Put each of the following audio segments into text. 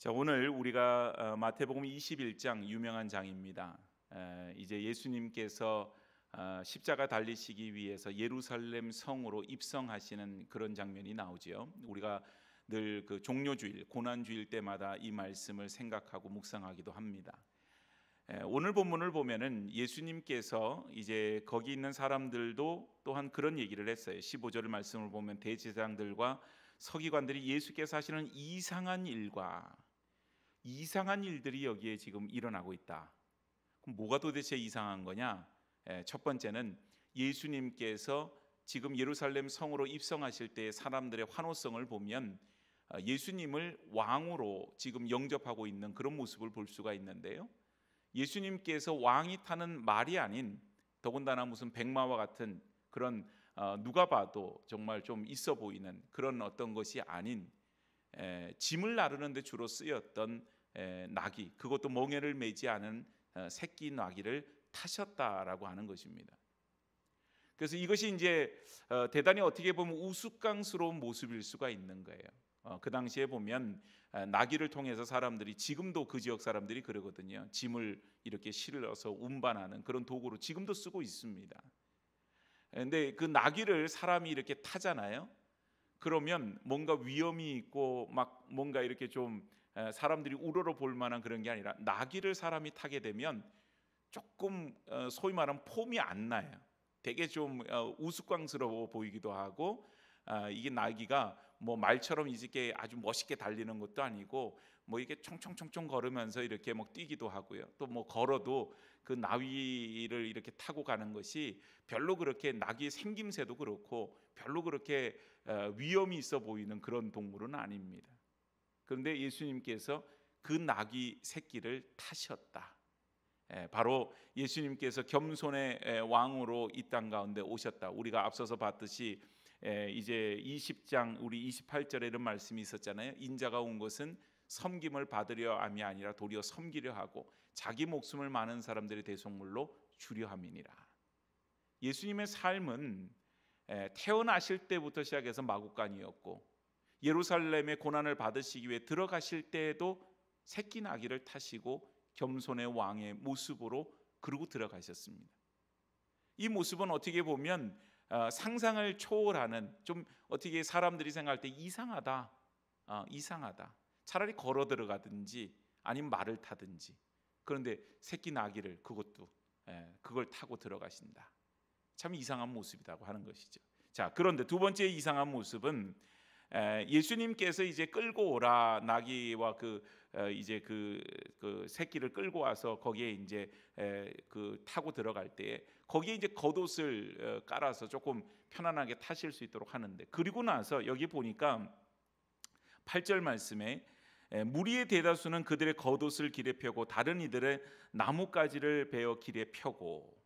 자, 오늘 우리가 마태복음 21장 유명한 장입니다. 이제 예수님께서 십자가 달리시기 위해서 예루살렘 성으로 입성하시는 그런 장면이 나오지요. 우리가 늘 그 종료주일, 고난주일 때마다 이 말씀을 생각하고 묵상하기도 합니다. 오늘 본문을 보면은 예수님께서 이제 거기 있는 사람들도 또한 그런 얘기를 했어요. 15절 말씀을 보면 대제사장들과 서기관들이 예수께서 하시는 이상한 일들이 여기에 지금 일어나고 있다. 그럼 뭐가 도대체 이상한 거냐? 첫 번째는 예수님께서 지금 예루살렘 성으로 입성하실 때 사람들의 환호성을 보면 예수님을 왕으로 지금 영접하고 있는 그런 모습을 볼 수가 있는데요. 예수님께서 왕이 타는 말이 아닌, 더군다나 무슨 백마와 같은 그런 누가 봐도 정말 좀 있어 보이는 그런 어떤 것이 아닌 짐을 나르는 데 주로 쓰였던 나귀, 그것도 멍에를 매지 않은 새끼 나귀를 타셨다라고 하는 것입니다. 그래서 이것이 이제 대단히 어떻게 보면 우스꽝스러운 모습일 수가 있는 거예요. 그 당시에 보면 나귀를 통해서 사람들이, 지금도 그 지역 사람들이 그러거든요. 짐을 이렇게 실어서 운반하는 그런 도구로 지금도 쓰고 있습니다. 그런데 그 나귀를 사람이 이렇게 타잖아요. 그러면 뭔가 위험이 있고 막 뭔가 이렇게 좀 사람들이 우러러 볼 만한 그런 게 아니라, 나귀를 사람이 타게 되면 조금 소위 말하면 폼이 안 나요. 되게 좀 우스꽝스러워 보이기도 하고, 이게 나귀가 뭐 말처럼 이렇게 아주 멋있게 달리는 것도 아니고, 뭐 이게 총총총총 걸으면서 이렇게 막 뛰기도 하고요. 또 뭐 걸어도 그 나귀를 이렇게 타고 가는 것이 별로 그렇게, 나귀의 생김새도 그렇고 별로 그렇게 위험이 있어 보이는 그런 동물은 아닙니다. 그런데 예수님께서 그 나귀 새끼를 타셨다. 바로 예수님께서 겸손의 왕으로 이 땅 가운데 오셨다. 우리가 앞서서 봤듯이 이제 20장 우리 28절에 이런 말씀이 있었잖아요. 인자가 온 것은 섬김을 받으려 함이 아니라 도리어 섬기려 하고 자기 목숨을 많은 사람들의 대속물로 주려 함이니라. 예수님의 삶은 태어나실 때부터 시작해서 마구간이었고, 예루살렘의 고난을 받으시기 위해 들어가실 때에도 새끼 나귀를 타시고 겸손의 왕의 모습으로 그러고 들어가셨습니다. 이 모습은 어떻게 보면 상상을 초월하는, 좀 어떻게 사람들이 생각할 때 이상하다, 이상하다. 차라리 걸어 들어가든지 아니면 말을 타든지. 그런데 새끼 나귀를, 그것도 그걸 타고 들어가신다. 참 이상한 모습이라고 하는 것이죠. 자, 그런데 두 번째 이상한 모습은 예수님께서 이제 끌고 오라, 나귀와 이제 그 새끼를 끌고 와서 거기에 이제 그 타고 들어갈 때 거기에 이제 겉옷을 깔아서 조금 편안하게 타실 수 있도록 하는데, 그리고 나서 여기 보니까 8절 말씀에 무리의 대다수는 그들의 겉옷을 길에 펴고 다른 이들의 나뭇가지를 베어 길에 펴고,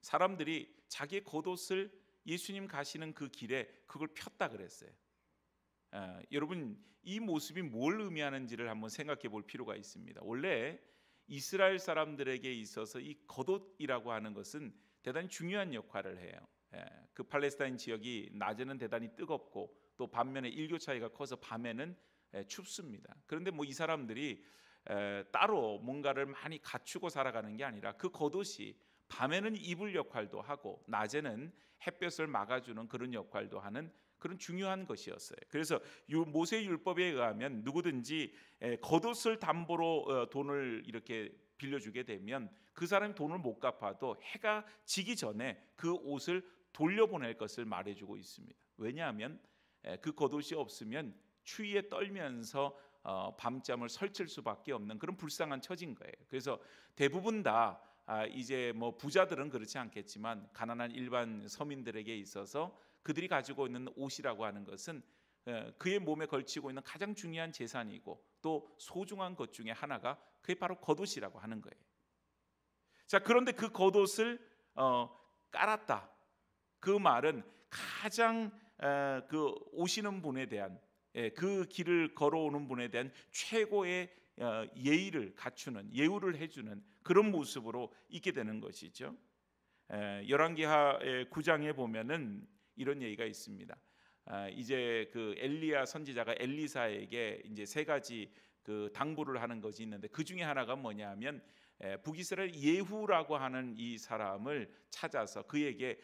사람들이 자기의 겉옷을 예수님 가시는 그 길에 그걸 폈다 그랬어요. 여러분, 이 모습이 뭘 의미하는지를 한번 생각해 볼 필요가 있습니다. 원래 이스라엘 사람들에게 있어서 이 겉옷이라고 하는 것은 대단히 중요한 역할을 해요. 그 팔레스타인 지역이 낮에는 대단히 뜨겁고 또 반면에 일교 차이가 커서 밤에는 춥습니다. 그런데 뭐 이 사람들이 따로 뭔가를 많이 갖추고 살아가는 게 아니라 그 겉옷이 밤에는 이불 역할도 하고 낮에는 햇볕을 막아주는 그런 역할도 하는 그런 중요한 것이었어요. 그래서 모세 율법에 의하면 누구든지 겉옷을 담보로 돈을 이렇게 빌려주게 되면 그 사람이 돈을 못 갚아도 해가 지기 전에 그 옷을 돌려보낼 것을 말해주고 있습니다. 왜냐하면 그 겉옷이 없으면 추위에 떨면서 밤잠을 설칠 수밖에 없는 그런 불쌍한 처진 거예요. 그래서 대부분 다 이제 뭐 부자들은 그렇지 않겠지만 가난한 일반 서민들에게 있어서 그들이 가지고 있는 옷이라고 하는 것은 그의 몸에 걸치고 있는 가장 중요한 재산이고 또 소중한 것 중에 하나가 그게 바로 겉옷이라고 하는 거예요. 자, 그런데 그 겉옷을 깔았다. 그 말은 가장 그 오시는 분에 대한, 그 길을 걸어오는 분에 대한 최고의 예의를 갖추는, 예우를 해주는 그런 모습으로 있게 되는 것이죠. 열왕기하 9장에 보면은 이런 얘기가 있습니다. 이제 그 엘리야 선지자가 엘리사에게 이제 세 가지 그 당부를 하는 것이 있는데 그 중에 하나가 뭐냐면 북이스라엘 예후라고 하는 이 사람을 찾아서 그에게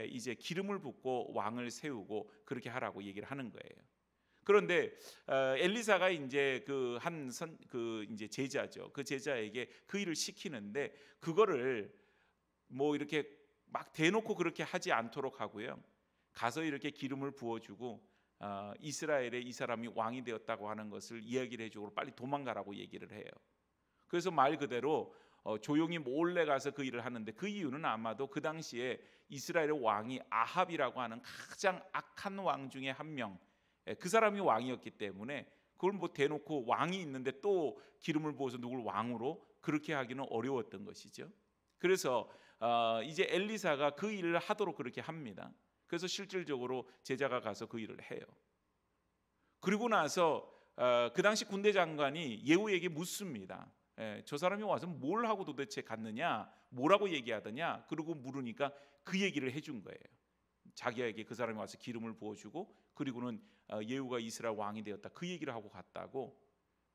이제 기름을 붓고 왕을 세우고 그렇게 하라고 얘기를 하는 거예요. 그런데 엘리사가 이제 그 이제 제자죠. 그 제자에게 그 일을 시키는데 그거를 뭐 이렇게 막 대놓고 그렇게 하지 않도록 하고요. 가서 이렇게 기름을 부어주고 이스라엘에 이 사람이 왕이 되었다고 하는 것을 이야기를 해주고 빨리 도망가라고 얘기를 해요. 그래서 말 그대로 조용히 몰래 가서 그 일을 하는데 그 이유는 아마도 그 당시에 이스라엘의 왕이 아합이라고 하는 가장 악한 왕 중에 한 명, 그 사람이 왕이었기 때문에 그걸 뭐 대놓고 왕이 있는데 또 기름을 부어서 누굴 왕으로 그렇게 하기는 어려웠던 것이죠. 그래서 이제 엘리사가 그 일을 하도록 그렇게 합니다. 그래서 실질적으로 제자가 가서 그 일을 해요. 그리고 나서 그 당시 군대 장관이 예후에게 묻습니다. 저 사람이 와서 뭘 하고 도대체 갔느냐, 뭐라고 얘기하더냐, 그러고 물으니까 그 얘기를 해준 거예요. 자기에게 그 사람이 와서 기름을 부어주고 그리고는 예후가 이스라엘 왕이 되었다, 그 얘기를 하고 갔다고.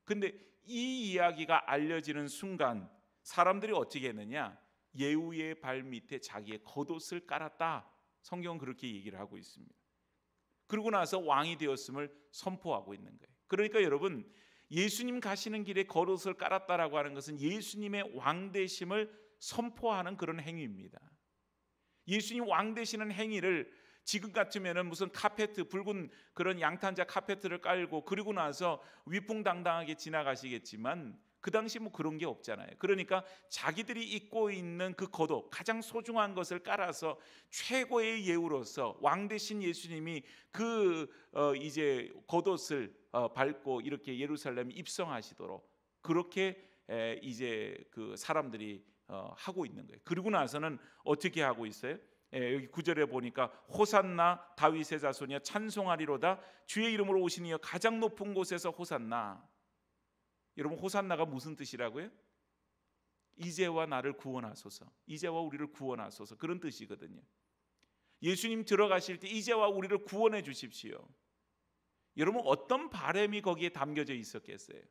근데 이 이야기가 알려지는 순간 사람들이 어떻게 했느냐, 예후의 발 밑에 자기의 겉옷을 깔았다. 성경은 그렇게 얘기를 하고 있습니다. 그러고 나서 왕이 되었음을 선포하고 있는 거예요. 그러니까 여러분, 예수님 가시는 길에 겉옷을 깔았다라고 하는 것은 예수님의 왕되심을 선포하는 그런 행위입니다. 예수님 왕 되시는 행위를 지금 같으면은 무슨 카페트, 붉은 그런 양탄자 카페트를 깔고 그리고 나서 위풍당당하게 지나가시겠지만 그 당시 뭐 그런 게 없잖아요. 그러니까 자기들이 입고 있는 그 겉옷, 가장 소중한 것을 깔아서 최고의 예우로서 왕 되신 예수님이 이제 겉옷을 밟고 이렇게 예루살렘 입성하시도록 그렇게 이제 그 사람들이 하고 있는 거예요. 그리고 나서는 어떻게 하고 있어요? 여기 9절에 보니까 호산나 다윗의 자손이여 찬송하리로다 주의 이름으로 오신 이여 가장 높은 곳에서 호산나. 여러분, 호산나가 무슨 뜻이라고요? 이제와 나를 구원하소서, 이제와 우리를 구원하소서, 그런 뜻이거든요. 예수님 들어가실 때 이제와 우리를 구원해 주십시오. 여러분, 어떤 바람이 거기에 담겨져 있었겠어요?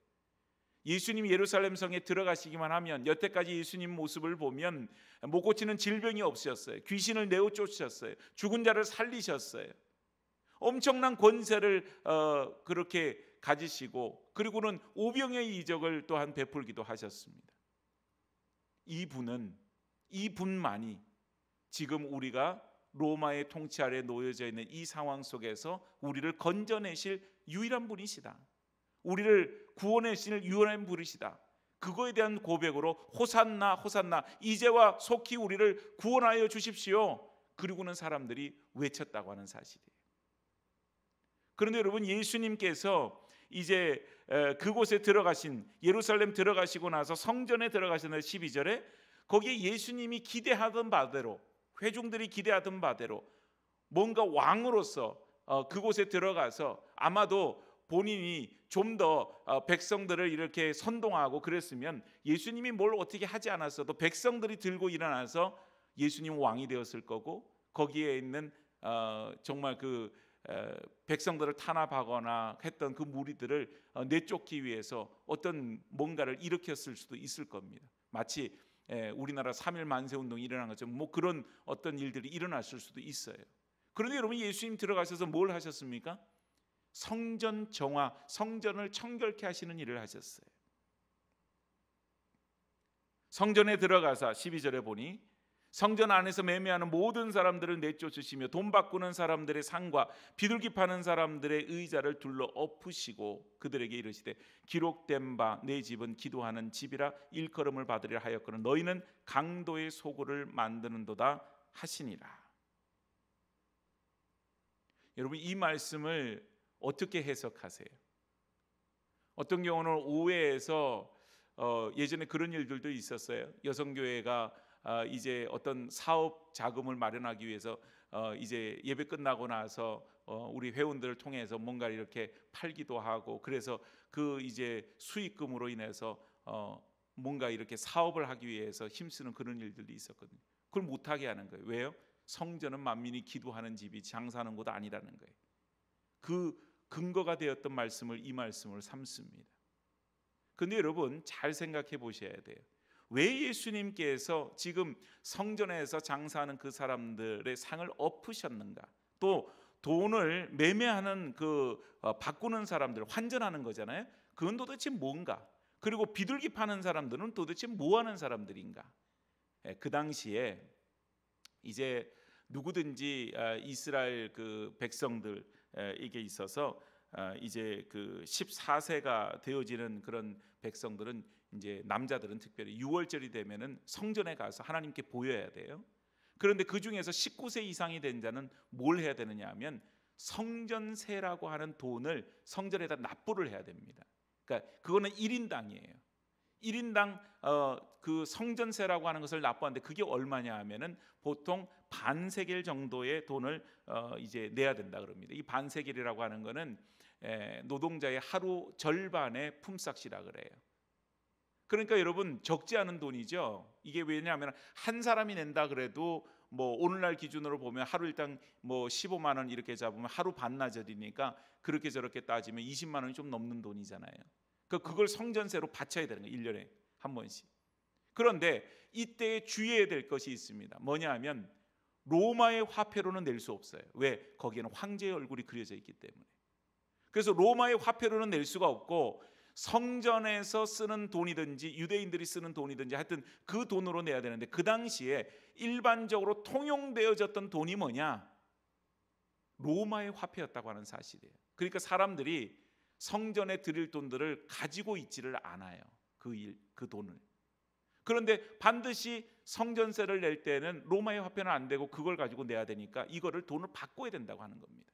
예수님이 예루살렘 성에 들어가시기만 하면, 여태까지 예수님 모습을 보면 못 고치는 질병이 없으셨어요. 귀신을 내어 쫓으셨어요. 죽은 자를 살리셨어요. 엄청난 권세를 그렇게 가지시고 그리고는 오병의 이적을 또한 베풀기도 하셨습니다. 이분만이 지금 우리가 로마의 통치 아래 놓여져 있는 이 상황 속에서 우리를 건져내실 유일한 분이시다. 우리를 구원하실 유일한 분이시다. 그거에 대한 고백으로 호산나 호산나, 이제와 속히 우리를 구원하여 주십시오. 그리고는 사람들이 외쳤다고 하는 사실이에요. 그런데 여러분, 예수님께서 이제 그곳에 들어가신, 예루살렘 들어가시고 나서 성전에 들어가시는 12절에 거기에 예수님이 기대하던 바대로, 회중들이 기대하던 바대로 뭔가 왕으로서 그곳에 들어가서 아마도 본인이 좀 더 백성들을 이렇게 선동하고 그랬으면 예수님이 뭘 어떻게 하지 않았어도 백성들이 들고 일어나서 예수님 왕이 되었을 거고, 거기에 있는 정말 그 백성들을 탄압하거나 했던 그 무리들을 내쫓기 위해서 어떤 뭔가를 일으켰을 수도 있을 겁니다. 마치 우리나라 3.1 만세 운동이 일어난 것처럼 뭐 그런 어떤 일들이 일어났을 수도 있어요. 그런데 여러분, 예수님 들어가셔서 뭘 하셨습니까? 성전 정화, 성전을 청결케 하시는 일을 하셨어요. 성전에 들어가서 12절에 보니 성전 안에서 매매하는 모든 사람들을 내쫓으시며 돈 바꾸는 사람들의 상과 비둘기 파는 사람들의 의자를 둘러 엎으시고 그들에게 이르시되 기록된 바 내 집은 기도하는 집이라 일컬음을 받으리라 하였거늘 너희는 강도의 소굴을 만드는도다 하시니라. 여러분, 이 말씀을 어떻게 해석하세요? 어떤 경우는 오해해서 예전에 그런 일들도 있었어요. 여성교회가 이제 어떤 사업 자금을 마련하기 위해서 이제 예배 끝나고 나서 우리 회원들을 통해서 뭔가 이렇게 팔기도 하고, 그래서 그 이제 수익금으로 인해서 뭔가 이렇게 사업을 하기 위해서 힘쓰는 그런 일들이 있었거든요. 그걸 못하게 하는 거예요. 왜요? 성전은 만민이 기도하는 집이 장사하는 곳 아니라는 거예요. 그 근거가 되었던 말씀을 이 말씀을 삼습니다. 근데 여러분 잘 생각해 보셔야 돼요. 왜 예수님께서 지금 성전에서 장사하는 그 사람들의 상을 엎으셨는가? 또 돈을 매매하는 바꾸는 사람들, 환전하는 거잖아요. 그건 도대체 뭔가? 그리고 비둘기 파는 사람들은 도대체 뭐 하는 사람들인가? 그 당시에 이제 누구든지 이스라엘 그 백성들에게 있어서 이제 그 14세가 되어지는 그런 백성들은, 이제 남자들은 특별히 6월절이 되면은 성전에 가서 하나님께 보여야 돼요. 그런데 그 중에서 19세 이상이 된 자는 뭘 해야 되느냐 하면 성전세라고 하는 돈을 성전에다 납부를 해야 됩니다. 그러니까 그거는 1인당이에요. 1인당 그 성전세라고 하는 것을 납부하는데 그게 얼마냐 하면은 보통 반세겔 정도의 돈을 이제 내야 된다 그럽니다. 이 반세겔이라고 하는 거는 노동자의 하루 절반의 품삯이라 그래요. 그러니까 여러분 적지 않은 돈이죠. 이게 왜냐하면 한 사람이 낸다 그래도 뭐 오늘날 기준으로 보면 하루 일당 뭐 15만 원 이렇게 잡으면 하루 반나절이니까 그렇게 저렇게 따지면 20만 원이 좀 넘는 돈이잖아요. 그걸 성전세로 바쳐야 되는 거예요. 1년에 한 번씩. 그런데 이때에 주의해야 될 것이 있습니다. 뭐냐 하면 로마의 화폐로는 낼 수 없어요. 왜? 거기에는 황제의 얼굴이 그려져 있기 때문에. 그래서 로마의 화폐로는 낼 수가 없고 성전에서 쓰는 돈이든지 유대인들이 쓰는 돈이든지 하여튼 그 돈으로 내야 되는데, 그 당시에 일반적으로 통용되어졌던 돈이 뭐냐? 로마의 화폐였다고 하는 사실이에요. 그러니까 사람들이 성전에 드릴 돈들을 가지고 있지를 않아요. 그 돈을. 그런데 반드시 성전세를 낼 때는 로마의 화폐는 안 되고 그걸 가지고 내야 되니까 이거를 돈을 바꿔야 된다고 하는 겁니다.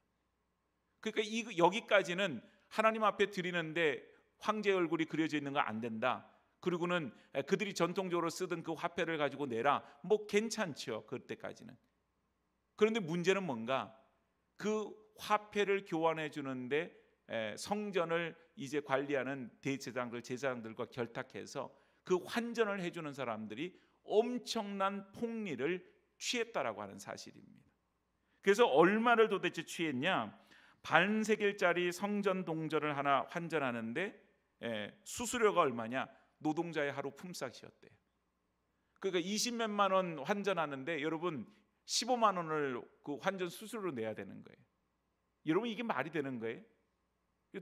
그러니까 여기까지는 하나님 앞에 드리는데 황제의 얼굴이 그려져 있는 거 안 된다. 그리고는 그들이 전통적으로 쓰던 그 화폐를 가지고 내라. 뭐 괜찮죠. 그때까지는. 그런데 문제는 뭔가? 그 화폐를 교환해 주는데 성전을 이제 관리하는 대제사장들, 제사장들과 결탁해서 그 환전을 해주는 사람들이 엄청난 폭리를 취했다라고 하는 사실입니다. 그래서 얼마를 도대체 취했냐? 반세겔짜리 성전 동전을 하나 환전하는데 수수료가 얼마냐? 노동자의 하루 품삯이었대요. 그러니까 20몇만 원 환전하는데 여러분 15만 원을 그 환전 수수료로 내야 되는 거예요. 여러분 이게 말이 되는 거예요?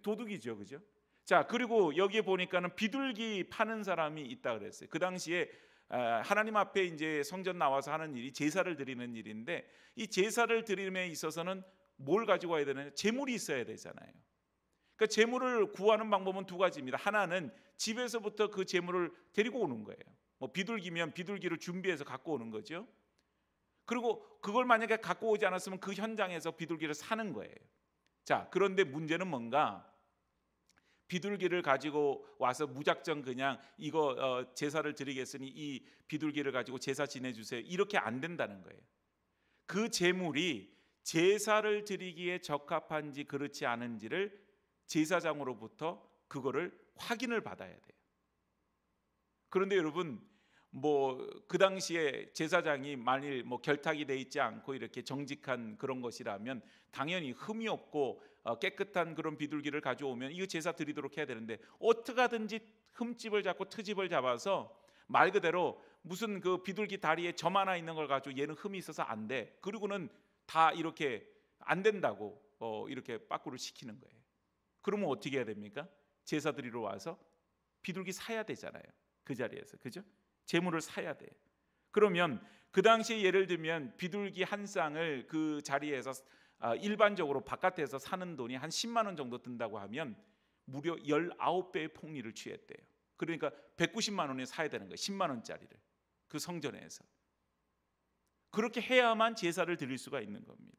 도둑이죠, 그죠? 자, 그리고 여기에 보니까는 비둘기 파는 사람이 있다 그랬어요. 그 당시에 하나님 앞에 이제 성전 나와서 하는 일이 제사를 드리는 일인데, 이 제사를 드림에 있어서는 뭘 가지고 와야 되느냐? 제물이 있어야 되잖아요. 그러니까 제물을 구하는 방법은 두 가지입니다. 하나는 집에서부터 그 제물을 데리고 오는 거예요. 뭐 비둘기면 비둘기를 준비해서 갖고 오는 거죠. 그리고 그걸 만약에 갖고 오지 않았으면 그 현장에서 비둘기를 사는 거예요. 자, 그런데 문제는 뭔가? 비둘기를 가지고 와서 무작정 그냥 이거 제사를 드리겠으니 이 비둘기를 가지고 제사 지내주세요, 이렇게 안 된다는 거예요. 그 제물이 제사를 드리기에 적합한지 그렇지 않은지를 제사장으로부터 그거를 확인을 받아야 돼요. 그런데 여러분 뭐 그 당시에 제사장이 만일 뭐 결탁이 돼 있지 않고 이렇게 정직한 그런 것이라면 당연히 흠이 없고 깨끗한 그런 비둘기를 가져오면 이거 제사 드리도록 해야 되는데, 어떻게 하든지 흠집을 잡고 트집을 잡아서 말 그대로 무슨 그 비둘기 다리에 점 하나 있는 걸 가지고 얘는 흠이 있어서 안 돼, 그리고는 다 이렇게 안 된다고 이렇게 빠꾸를 시키는 거예요. 그러면 어떻게 해야 됩니까? 제사 드리러 와서 비둘기 사야 되잖아요. 그 자리에서, 그죠? 제물을 사야 돼. 그러면 그 당시에 예를 들면 비둘기 한 쌍을 그 자리에서 일반적으로 바깥에서 사는 돈이 한 10만 원 정도 든다고 하면 무려 19배의 폭리를 취했대요. 그러니까 190만 원에 사야 되는 거예요. 10만 원짜리를 그 성전에서. 그렇게 해야만 제사를 드릴 수가 있는 겁니다.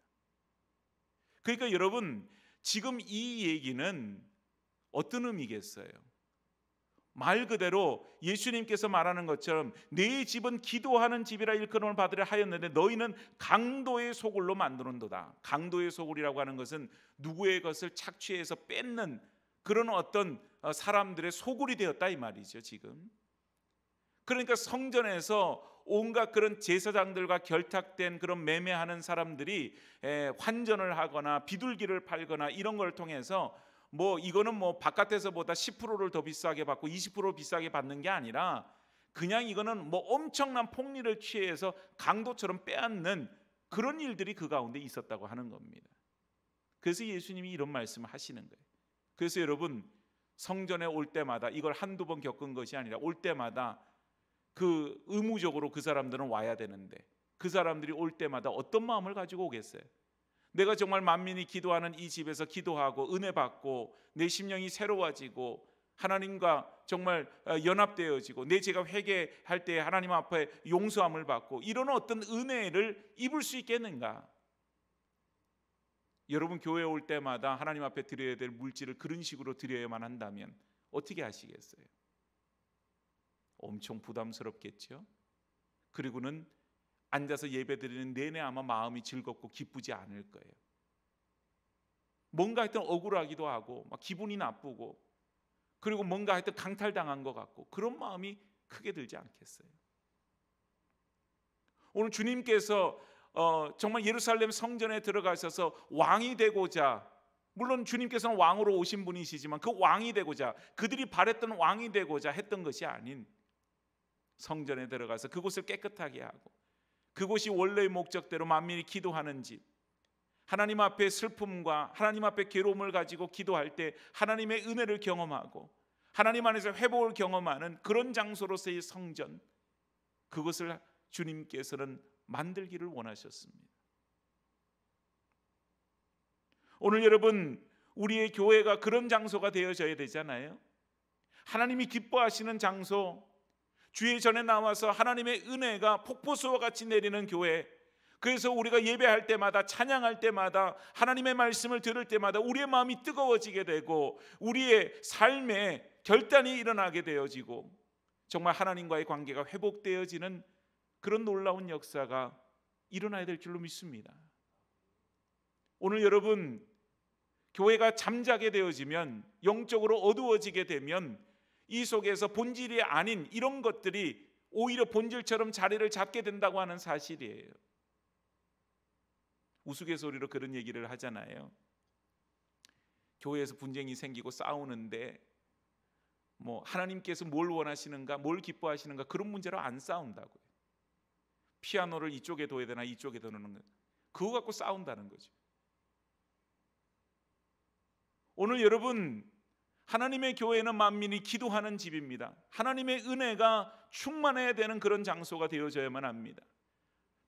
그러니까 여러분 지금 이 얘기는 어떤 의미겠어요? 말 그대로 예수님께서 말하는 것처럼 내 집은 기도하는 집이라 일컬음을 받으려 하였는데 너희는 강도의 소굴로 만드는도다. 강도의 소굴이라고 하는 것은 누구의 것을 착취해서 뺏는 그런 어떤 사람들의 소굴이 되었다 이 말이죠 지금. 그러니까 성전에서 온갖 그런 제사장들과 결탁된 그런 매매하는 사람들이 환전을 하거나 비둘기를 팔거나 이런 걸 통해서 뭐 이거는 뭐 바깥에서보다 10%를 더 비싸게 받고 20% 비싸게 받는 게 아니라 그냥 이거는 뭐 엄청난 폭리를 취해서 강도처럼 빼앗는 그런 일들이 그 가운데 있었다고 하는 겁니다. 그래서 예수님이 이런 말씀을 하시는 거예요. 그래서 여러분, 성전에 올 때마다, 이걸 한두 번 겪은 것이 아니라 올 때마다 그 의무적으로 그 사람들은 와야 되는데, 그 사람들이 올 때마다 어떤 마음을 가지고 오겠어요? 내가 정말 만민이 기도하는 이 집에서 기도하고 은혜 받고 내 심령이 새로워지고 하나님과 정말 연합되어지고 내 죄가 회개할 때 하나님 앞에 용서함을 받고 이런 어떤 은혜를 입을 수 있겠는가? 여러분, 교회 올 때마다 하나님 앞에 드려야 될 물질을 그런 식으로 드려야만 한다면 어떻게 하시겠어요? 엄청 부담스럽겠죠. 그리고는 앉아서 예배드리는 내내 아마 마음이 즐겁고 기쁘지 않을 거예요. 뭔가 하여튼 억울하기도 하고 막 기분이 나쁘고, 그리고 뭔가 하여튼 강탈당한 것 같고, 그런 마음이 크게 들지 않겠어요? 오늘 주님께서 정말 예루살렘 성전에 들어가셔서 왕이 되고자, 물론 주님께서는 왕으로 오신 분이시지만 그 왕이 되고자, 그들이 바랬던 왕이 되고자 했던 것이 아닌, 성전에 들어가서 그곳을 깨끗하게 하고 그곳이 원래의 목적대로 만민이 기도하는 집, 하나님 앞에 슬픔과 하나님 앞에 괴로움을 가지고 기도할 때 하나님의 은혜를 경험하고 하나님 안에서 회복을 경험하는 그런 장소로서의 성전, 그것을 주님께서는 만들기를 원하셨습니다. 오늘 여러분, 우리의 교회가 그런 장소가 되어져야 되잖아요. 하나님이 기뻐하시는 장소, 주의 전에 나와서 하나님의 은혜가 폭포수와 같이 내리는 교회, 그래서 우리가 예배할 때마다, 찬양할 때마다, 하나님의 말씀을 들을 때마다 우리의 마음이 뜨거워지게 되고 우리의 삶에 결단이 일어나게 되어지고 정말 하나님과의 관계가 회복되어지는 그런 놀라운 역사가 일어나야 될 줄로 믿습니다. 오늘 여러분, 교회가 잠자게 되어지면, 영적으로 어두워지게 되면 이 속에서 본질이 아닌 이런 것들이 오히려 본질처럼 자리를 잡게 된다고 하는 사실이에요. 우스갯소리로 그런 얘기를 하잖아요. 교회에서 분쟁이 생기고 싸우는데 뭐 하나님께서 뭘 원하시는가, 뭘 기뻐하시는가, 그런 문제로 안 싸운다고요. 피아노를 이쪽에 둬야 되나 이쪽에 두는 거, 그거 갖고 싸운다는 거죠. 오늘 여러분, 하나님의 교회는 만민이 기도하는 집입니다. 하나님의 은혜가 충만해야 되는 그런 장소가 되어져야만 합니다.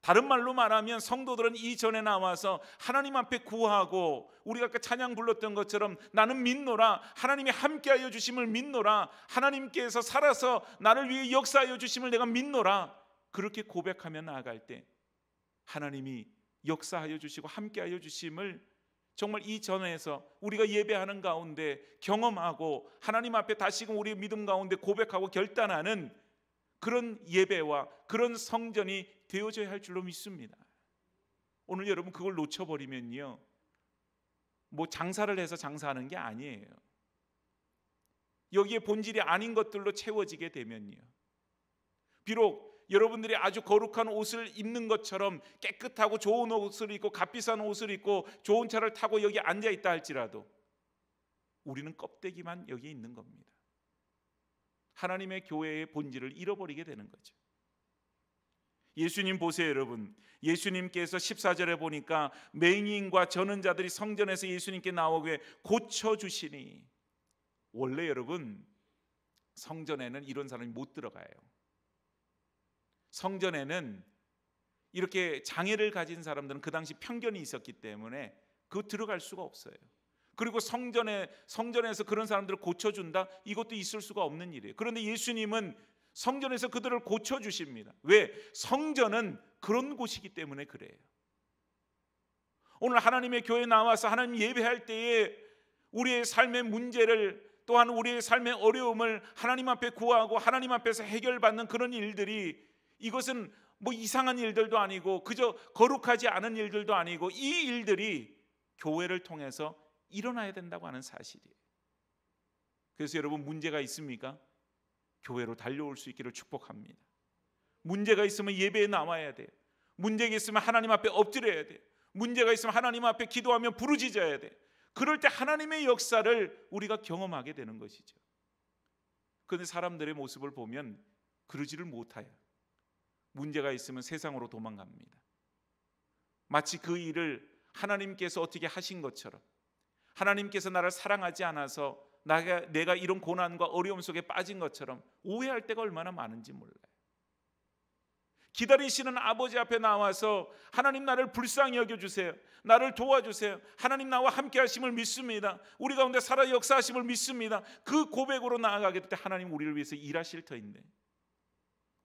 다른 말로 말하면 성도들은 이전에 나와서 하나님 앞에 구하고, 우리가 아까 찬양 불렀던 것처럼 나는 믿노라, 하나님이 함께하여 주심을 믿노라, 하나님께서 살아서 나를 위해 역사하여 주심을 내가 믿노라, 그렇게 고백하며 나아갈 때 하나님이 역사하여 주시고 함께하여 주심을 정말 이 전에서 우리가 예배하는 가운데 경험하고 하나님 앞에 다시금 우리의 믿음 가운데 고백하고 결단하는 그런 예배와 그런 성전이 되어져야 할 줄로 믿습니다. 오늘 여러분, 그걸 놓쳐버리면요, 뭐 장사를 해서 장사하는 게 아니에요. 여기에 본질이 아닌 것들로 채워지게 되면요, 비록 여러분들이 아주 거룩한 옷을 입는 것처럼 깨끗하고 좋은 옷을 입고 값비싼 옷을 입고 좋은 차를 타고 여기 앉아 있다 할지라도 우리는 껍데기만 여기 있는 겁니다. 하나님의 교회의 본질을 잃어버리게 되는 거죠. 예수님 보세요, 여러분. 예수님께서 14절에 보니까 맹인과 저는 자들이 성전에서 예수님께 나오게 고쳐주시니, 원래 여러분 성전에는 이런 사람이 못 들어가요. 성전에는 이렇게 장애를 가진 사람들은 그 당시 편견이 있었기 때문에 그 들어갈 수가 없어요. 그리고 성전에서 그런 사람들을 고쳐준다, 이것도 있을 수가 없는 일이에요. 그런데 예수님은 성전에서 그들을 고쳐주십니다. 왜? 성전은 그런 곳이기 때문에 그래요. 오늘 하나님의 교회에 나와서 하나님 예배할 때에 우리의 삶의 문제를, 또한 우리의 삶의 어려움을 하나님 앞에 구하고 하나님 앞에서 해결받는 그런 일들이, 이것은 뭐 이상한 일들도 아니고 그저 거룩하지 않은 일들도 아니고 이 일들이 교회를 통해서 일어나야 된다고 하는 사실이에요. 그래서 여러분, 문제가 있습니까? 교회로 달려올 수 있기를 축복합니다. 문제가 있으면 예배에 나와야 돼요. 문제가 있으면 하나님 앞에 엎드려야 돼요. 문제가 있으면 하나님 앞에 기도하며 부르짖어야 돼요. 그럴 때 하나님의 역사를 우리가 경험하게 되는 것이죠. 그런데 사람들의 모습을 보면 그러지를 못해요. 문제가 있으면 세상으로 도망갑니다. 마치 그 일을 하나님께서 어떻게 하신 것처럼, 하나님께서 나를 사랑하지 않아서 내가 이런 고난과 어려움 속에 빠진 것처럼 오해할 때가 얼마나 많은지 몰라요. 기다리시는 아버지 앞에 나와서 하나님 나를 불쌍히 여겨주세요, 나를 도와주세요, 하나님 나와 함께 하심을 믿습니다, 우리 가운데 살아 역사하심을 믿습니다, 그 고백으로 나아가게 될 때 하나님 우리를 위해서 일하실 터인데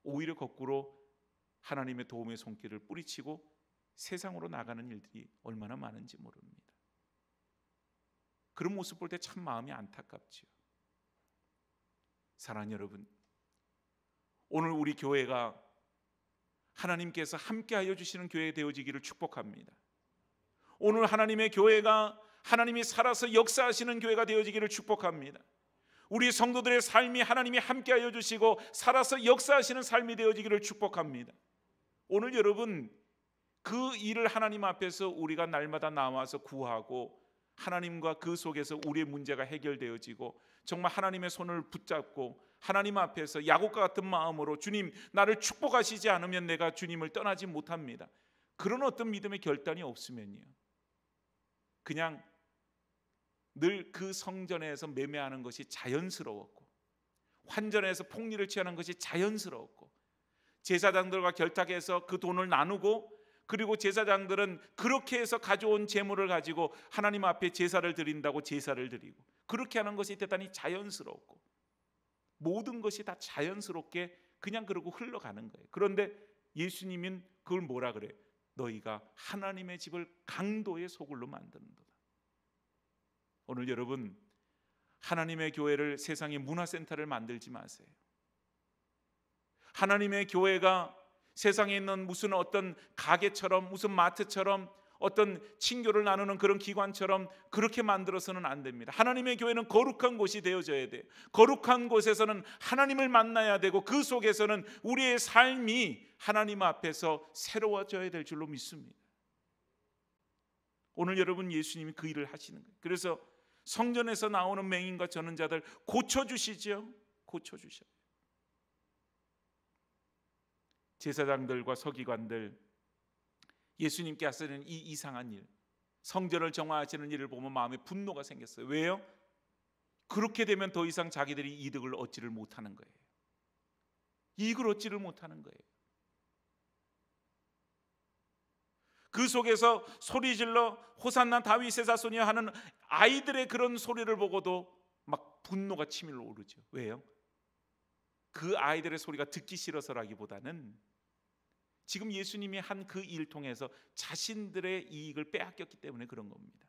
오히려 거꾸로 하나님의 도움의 손길을 뿌리치고 세상으로 나가는 일들이 얼마나 많은지 모릅니다. 그런 모습 볼 때 참 마음이 안타깝지요. 사랑하는 여러분, 오늘 우리 교회가 하나님께서 함께하여 주시는 교회 되어지기를 축복합니다. 오늘 하나님의 교회가 하나님이 살아서 역사하시는 교회가 되어지기를 축복합니다. 우리 성도들의 삶이 하나님이 함께하여 주시고 살아서 역사하시는 삶이 되어지기를 축복합니다. 오늘 여러분, 그 일을 하나님 앞에서 우리가 날마다 나와서 구하고 하나님과 그 속에서 우리의 문제가 해결되어지고 정말 하나님의 손을 붙잡고 하나님 앞에서 야곱과 같은 마음으로 주님 나를 축복하시지 않으면 내가 주님을 떠나지 못합니다, 그런 어떤 믿음의 결단이 없으면요, 그냥 늘 그 성전에서 매매하는 것이 자연스러웠고 환전에서 폭리를 취하는 것이 자연스러웠고 제사장들과 결탁해서 그 돈을 나누고 그리고 제사장들은 그렇게 해서 가져온 재물을 가지고 하나님 앞에 제사를 드린다고 제사를 드리고 그렇게 하는 것이 대단히 자연스럽고 모든 것이 다 자연스럽게 그냥 그러고 흘러가는 거예요. 그런데 예수님은 그걸 뭐라 그래요? 너희가 하나님의 집을 강도의 소굴로 만드는도다. 오늘 여러분, 하나님의 교회를 세상의 문화센터를 만들지 마세요. 하나님의 교회가 세상에 있는 무슨 어떤 가게처럼 무슨 마트처럼 어떤 친교를 나누는 그런 기관처럼 그렇게 만들어서는 안 됩니다. 하나님의 교회는 거룩한 곳이 되어져야 돼요. 거룩한 곳에서는 하나님을 만나야 되고 그 속에서는 우리의 삶이 하나님 앞에서 새로워져야 될 줄로 믿습니다. 오늘 여러분, 예수님이 그 일을 하시는 거예요. 그래서 성전에서 나오는 맹인과 전능자들 고쳐주시죠. 고쳐주셔요. 제사장들과 서기관들, 예수님께 하시는 이 이상한 일, 성전을 정화하시는 일을 보면 마음에 분노가 생겼어요. 왜요? 그렇게 되면 더 이상 자기들이 이득을 얻지를 못하는 거예요. 이익을 얻지를 못하는 거예요. 그 속에서 소리질러 호산나 다윗의 자손이여 하는 아이들의 그런 소리를 보고도 막 분노가 치밀어 오르죠. 왜요? 그 아이들의 소리가 듣기 싫어서라기보다는 지금 예수님이 한 그 일 통해서 자신들의 이익을 빼앗겼기 때문에 그런 겁니다.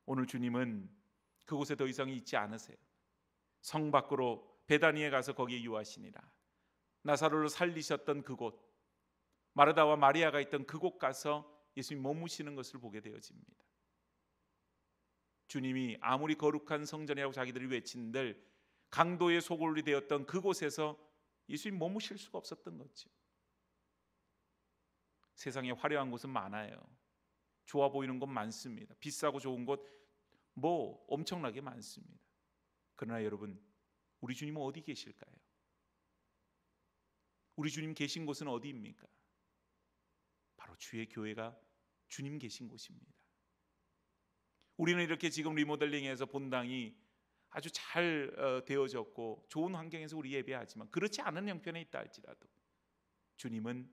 오늘 주님은 그곳에 더 이상 있지 않으세요. 성 밖으로 베다니에 가서 거기에 유하시니라. 나사로를 살리셨던 그곳, 마르다와 마리아가 있던 그곳 가서 예수님이 머무시는 것을 보게 되어집니다. 주님이 아무리 거룩한 성전이라고 자기들이 외친들 강도의 소굴이 되었던 그곳에서 예수님 머무실 수가 없었던 거죠. 세상에 화려한 곳은 많아요. 좋아 보이는 곳 많습니다. 비싸고 좋은 곳 뭐 엄청나게 많습니다. 그러나 여러분, 우리 주님은 어디 계실까요? 우리 주님 계신 곳은 어디입니까? 바로 주의 교회가 주님 계신 곳입니다. 우리는 이렇게 지금 리모델링해서 본당이 아주 잘 되어졌고 좋은 환경에서 우리 예배하지만 그렇지 않은 형편에 있다 할지라도 주님은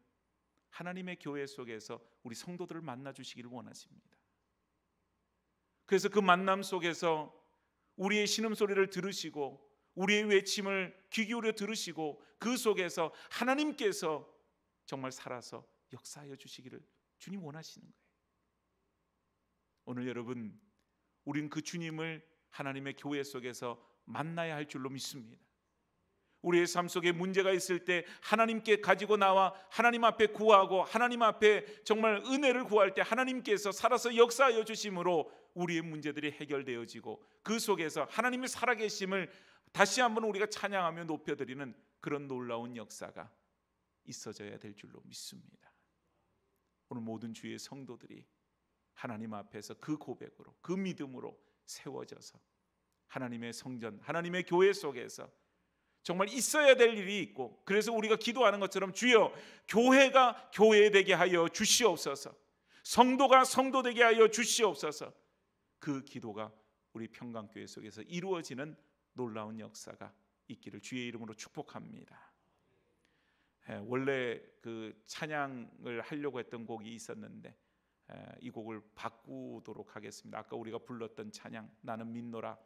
하나님의 교회 속에서 우리 성도들을 만나 주시기를 원하십니다. 그래서 그 만남 속에서 우리의 신음소리를 들으시고 우리의 외침을 귀 기울여 들으시고 그 속에서 하나님께서 정말 살아서 역사하여 주시기를 주님 원하시는 거예요. 오늘 여러분, 우린 그 주님을 하나님의 교회 속에서 만나야 할 줄로 믿습니다. 우리의 삶 속에 문제가 있을 때 하나님께 가지고 나와 하나님 앞에 구하고 하나님 앞에 정말 은혜를 구할 때 하나님께서 살아서 역사하여 주심으로 우리의 문제들이 해결되어지고 그 속에서 하나님의 살아계심을 다시 한번 우리가 찬양하며 높여드리는 그런 놀라운 역사가 있어져야 될 줄로 믿습니다. 오늘 모든 주의 성도들이 하나님 앞에서 그 고백으로, 그 믿음으로 세워져서 하나님의 성전, 하나님의 교회 속에서 정말 있어야 될 일이 있고, 그래서 우리가 기도하는 것처럼 주여 교회가 교회되게 하여 주시옵소서, 성도가 성도되게 하여 주시옵소서, 그 기도가 우리 평강교회 속에서 이루어지는 놀라운 역사가 있기를 주의 이름으로 축복합니다. 원래 그 찬양을 하려고 했던 곡이 있었는데 이 곡을 바꾸도록 하겠습니다. 아까 우리가 불렀던 찬양 나는 믿노라